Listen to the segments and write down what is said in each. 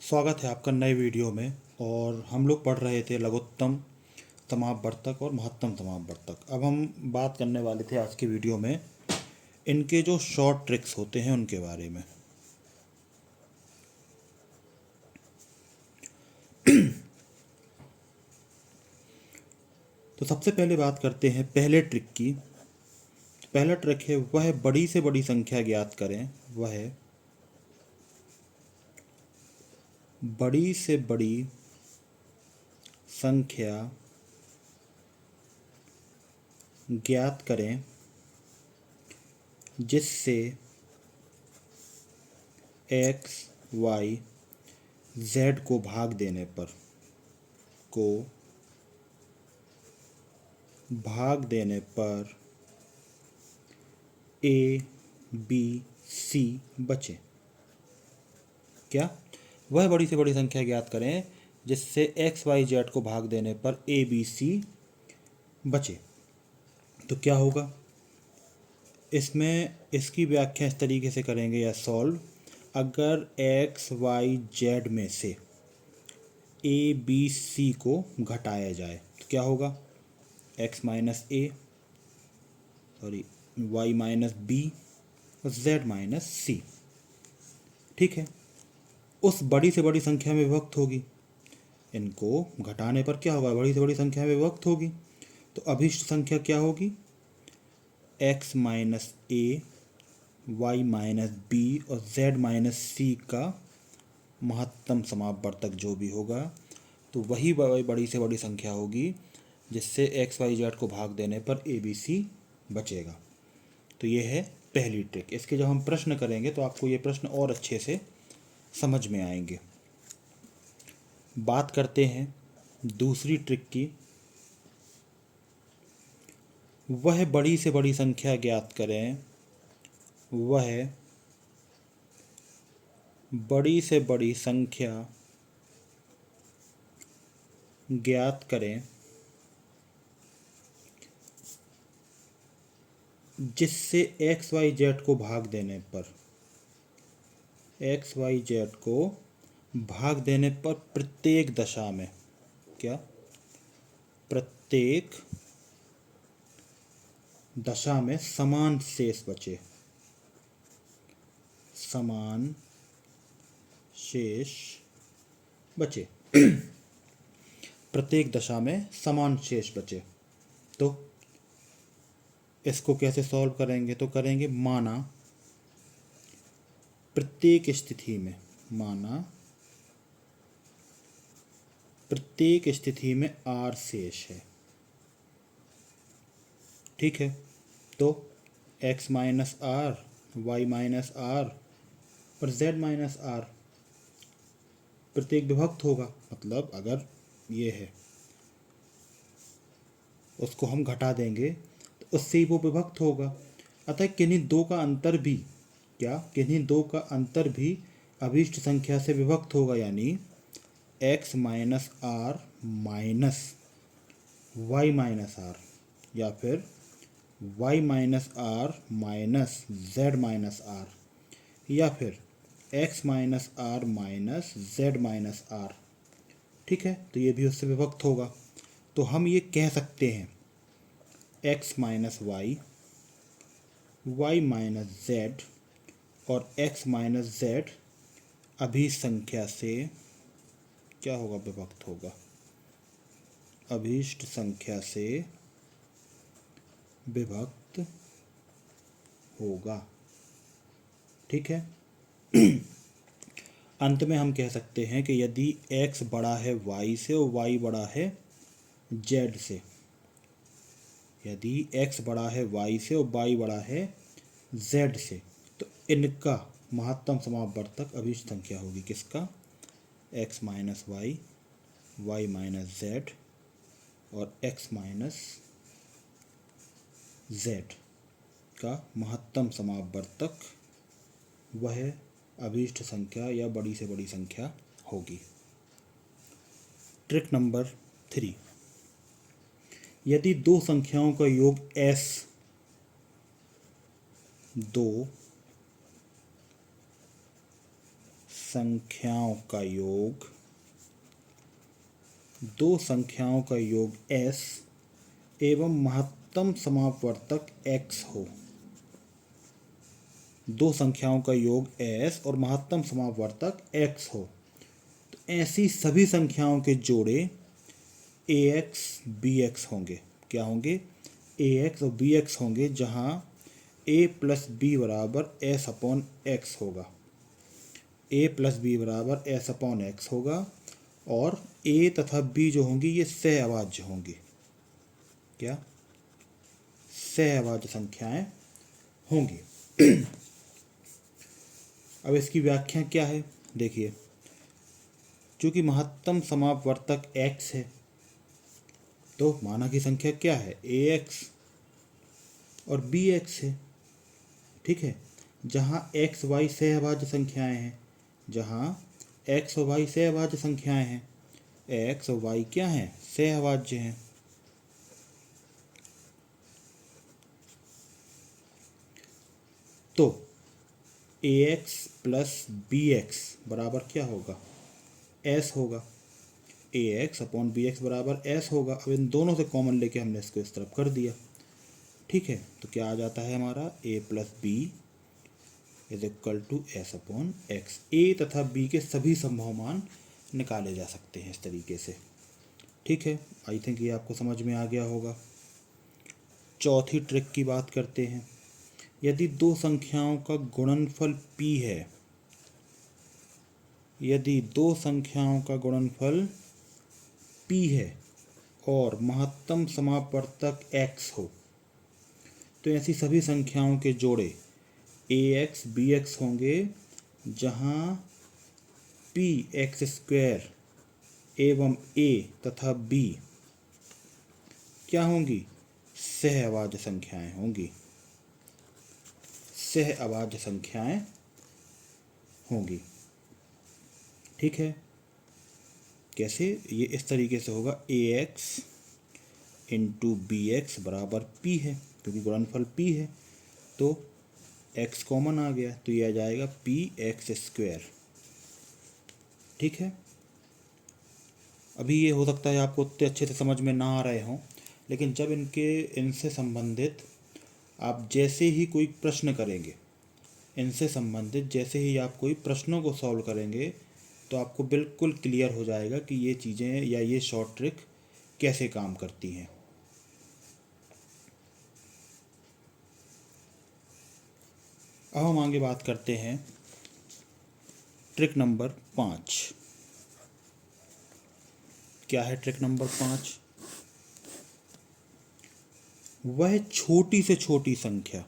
स्वागत है आपका नए वीडियो में। और हम लोग पढ़ रहे थे लघुत्तम समापवर्तक और महत्तम समापवर्तक। अब हम बात करने वाले थे आज के वीडियो में इनके जो शॉर्ट ट्रिक्स होते हैं उनके बारे में। तो सबसे पहले बात करते हैं पहले ट्रिक की। पहला ट्रिक है वह बड़ी से बड़ी संख्या ज्ञात करें। वह बड़ी से बड़ी संख्या ज्ञात करें जिससे x, y, z को भाग देने पर a, b, c बचे। क्या? वह बड़ी से बड़ी संख्या ज्ञात करें जिससे x, y, z को भाग देने पर a, b, c बचे। तो क्या होगा इसमें? इसकी व्याख्या इस तरीके से करेंगे या सॉल्व। अगर x, y, z में से a, b, c को घटाया जाए तो क्या होगा? x minus a, sorry y minus b और z माइनस c। ठीक है, उस बड़ी से बड़ी संख्या में विभक्त होगी। इनको घटाने पर क्या होगा? बड़ी से बड़ी संख्या में विभक्त होगी। तो अभीष्ट संख्या क्या होगी? x minus a, y minus b और z माइनस c का महत्तम समापवर्तक जो भी होगा, तो वही बड़ी से बड़ी संख्या होगी जिससे x, y, z को भाग देने पर a, b, c बचेगा। तो ये है पहली ट्रिक। इसके जब हम प्रश्न करेंगे तो आपको ये प्रश्न और अच्छे से समझ में आएंगे। बात करते हैं दूसरी ट्रिक की। वह बड़ी से बड़ी संख्या ज्ञात करें। वह बड़ी से बड़ी संख्या ज्ञात करें जिससे x, y, z को भाग देने पर x, y, z को भाग देने पर प्रत्येक दशा में क्या? प्रत्येक दशा में समान शेष बचे। समान शेष बचे। प्रत्येक दशा में समान शेष बचे। तो इसको कैसे सॉल्व करेंगे? तो करेंगे माना प्रत्येक स्थिति में r शेष है। ठीक है, तो x minus R, Y minus R और z माइनस आर प्रत्येक विभक्त होगा। मतलब अगर ये है उसको हम घटा देंगे तो उससे ही वो विभक्त होगा। अतः किन्हीं दो का अंतर भी अभीष्ट संख्या से विभक्त होगा। यानी x minus R minus Y minus R, या फिर y minus R minus z minus R, या फिर x minus R minus z minus R. ठीक है, तो ये भी उससे विभक्त होगा। तो हम ये कह सकते हैं x minus Y, Y minus z और x माइनस z अभीष्ट संख्या से क्या होगा? विभक्त होगा। अभीष्ट संख्या से विभक्त होगा। ठीक है। अंत में हम कह सकते हैं कि यदि x बड़ा है y से और y बड़ा है z से, यदि x बड़ा है y से और y बड़ा है z से, तो इनका महत्तम समापवर्तक अभीष्ट संख्या होगी। किसका? x minus Y, Y minus z और x माइनस z का महत्तम समापवर्तक वह अभीष्ट संख्या या बड़ी से बड़ी संख्या होगी। Trick number 3। यदि दो संख्याओं का योग s दो संख्याओं का योग, दो संख्याओं का योग s एवं महत्तम समापवर्तक x हो। दो संख्याओं का योग s और महत्तम समापवर्तक x हो तो ऐसी सभी संख्याओं के जोड़े ax bx होंगे। क्या होंगे? ax और bx होंगे, जहां a प्लस बी बराबर s अपॉन एक्स होगा। a प्लस बी बराबर s अपॉन एक्स होगा और a तथा b जो होंगी ये सहअभाज्य होंगी। क्या? सहअभाज्य संख्याएं होंगी। अब इसकी व्याख्या क्या है? देखिए, चूंकि महत्तम समापवर्तक x है तो माना की संख्या क्या है? ax और bx है। ठीक है, जहाँ x y सहअभाज्य संख्याएं हैं, जहाँ x और y सहअभाज्य संख्याएं हैं, x और y क्या हैं? सहअभाज्य हैं। तो ax प्लस bx बराबर क्या होगा? s होगा। ax अपॉन bx बराबर s होगा। अब इन दोनों से कॉमन लेके हमने इसको इस तरफ कर दिया। ठीक है, तो क्या आ जाता है हमारा? a plus B is equal to S upon X. A तथा बी के सभी संभव मान निकाले जा सकते हैं इस तरीके से। ठीक है, आई थिंक ये आपको समझ में आ गया होगा। चौथी ट्रिक की बात करते हैं। यदि दो संख्याओं का गुणनफल p है, यदि दो संख्याओं का गुणनफल p है और महत्तम समापवर्तक x हो तो ऐसी सभी संख्याओं के जोड़े ax bx होंगे, जहाँ p एक्स स्क्वायर एवं a तथा b क्या होंगी? सहअभाज्य संख्याएं होंगी। सहअभाज्य संख्याएं होंगी। ठीक है, कैसे? ये इस तरीके से होगा, ax इंटू बी एक्स बराबर p है, क्योंकि गुणनफल p है तो x कॉमन आ गया तो ये आ जाएगा p एक्स स्क्वायर। ठीक है, अभी ये हो सकता है आपको उतने अच्छे से समझ में ना आ रहे हों, लेकिन जब इनसे संबंधित आप जैसे ही कोई प्रश्न करेंगे, इनसे संबंधित जैसे ही आप कोई प्रश्नों को सॉल्व करेंगे तो आपको बिल्कुल क्लियर हो जाएगा कि ये चीज़ें या ये शॉर्ट ट्रिक कैसे काम करती हैं। अब हम आगे बात करते हैं ट्रिक नंबर 5। क्या है ट्रिक नंबर 5? वह छोटी से छोटी संख्या,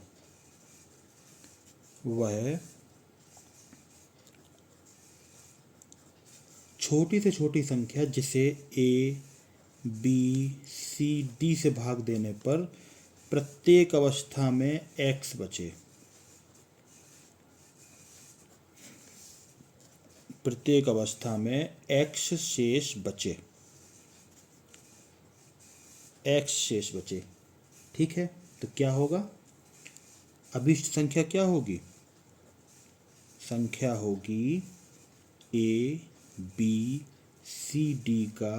वह छोटी से छोटी संख्या जिसे a b c d से भाग देने पर प्रत्येक अवस्था में x बचे। प्रत्येक अवस्था में x शेष बचे। x शेष बचे। ठीक है, तो क्या होगा? अभिष्ट संख्या क्या होगी? संख्या होगी a b c d का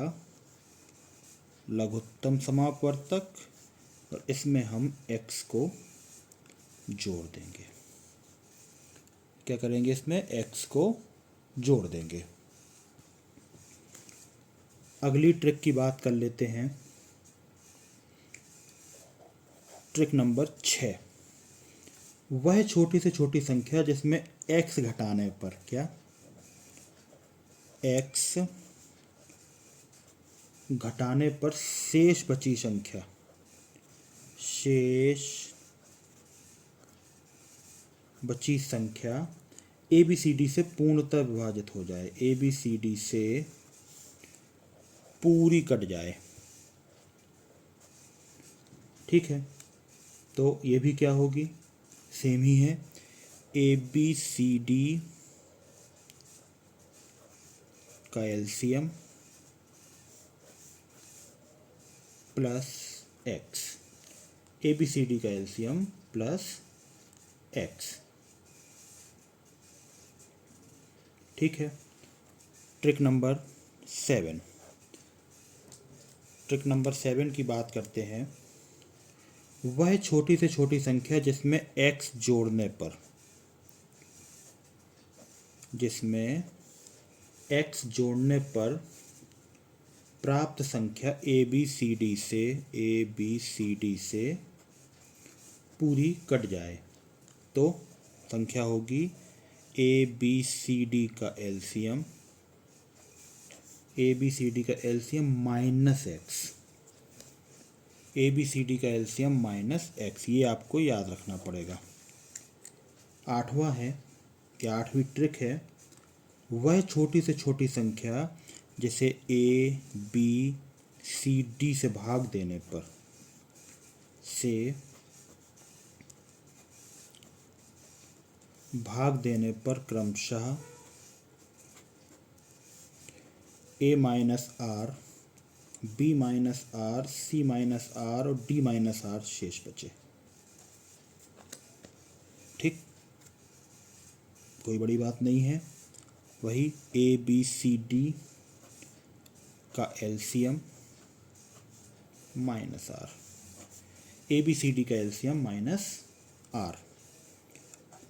लघुत्तम समापवर्तक और इसमें हम x को जोड़ देंगे। क्या करेंगे? इसमें x को जोड़ देंगे। अगली ट्रिक की बात कर लेते हैं। Trick number 6। वह छोटी से छोटी संख्या जिसमें x घटाने पर क्या? x घटाने पर शेष बची संख्या, शेष बची संख्या ए बी सी डी से पूर्णतः विभाजित हो जाए, ए बी सी डी से पूरी कट जाए। ठीक है, तो ये भी क्या होगी? सेम ही है, ए बी सी डी का LCM plus X. A B C D का एलसीएम प्लस एक्स। ठीक है। ट्रिक नंबर 7, ट्रिक नंबर 7 की बात करते हैं। वह छोटी से छोटी संख्या जिसमें x जोड़ने पर, जिसमें x जोड़ने पर प्राप्त संख्या ABCD से पूरी कट जाए, तो संख्या होगी ABCD का एलसीएम माइनस एक्स, ABCD का एलसीएम माइनस एक्स, ये आपको याद रखना पड़ेगा। 8वां है कि 8वीं ट्रिक है, वह छोटी से छोटी संख्या जिसे ABCD से भाग देने पर क्रमशः A minus R, B minus R, C minus R और D माइनस आर शेष बचे। ठीक, कोई बड़ी बात नहीं है। वही ABCD का एलसीएम माइनस आर, ABCD का एलसीएम माइनस आर।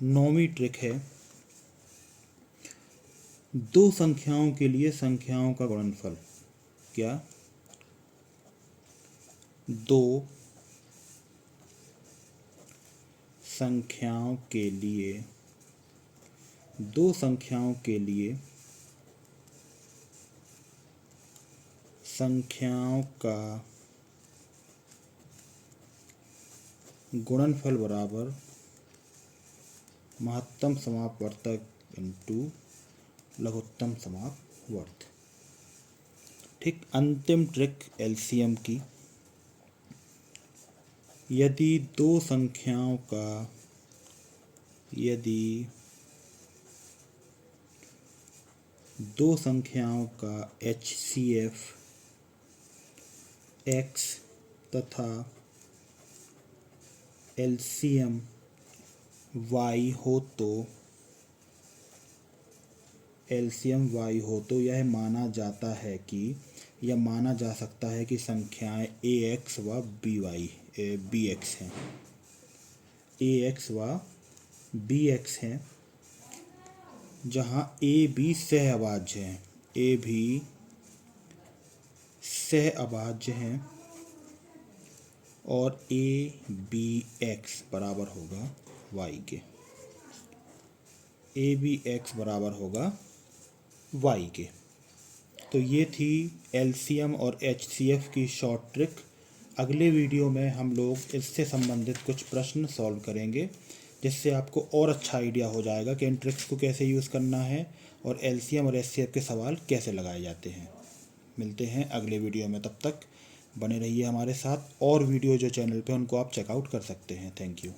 9वीं ट्रिक है, दो संख्याओं के लिए संख्याओं का गुणनफल। क्या? दो संख्याओं के लिए संख्याओं का गुणनफल बराबर महत्तम समापवर्तक इंटू लघुत्तम समापवर्त। ठीक, अंतिम ट्रिक एलसीएम की, यदि दो संख्याओं का HCF x तथा LCM y हो तो यह माना जा सकता है कि संख्याएं AX व BX हैं। AX व BX हैं, जहाँ AB सहअभाज्य हैं, A भी सहअभाज्य हैं और ABX बराबर होगा y के, ABX बराबर होगा y के। तो ये थी LCM और HCF की शॉर्ट ट्रिक। अगले वीडियो में हम लोग इससे संबंधित कुछ प्रश्न सॉल्व करेंगे, जिससे आपको और अच्छा आइडिया हो जाएगा कि इन ट्रिक्स को कैसे यूज़ करना है और LCM और HCF के सवाल कैसे लगाए जाते हैं। मिलते हैं अगले वीडियो में, तब तक बने रहिए हमारे साथ। और वीडियो जो चैनल पे उनको आप चेकआउट कर सकते हैं। Thank you.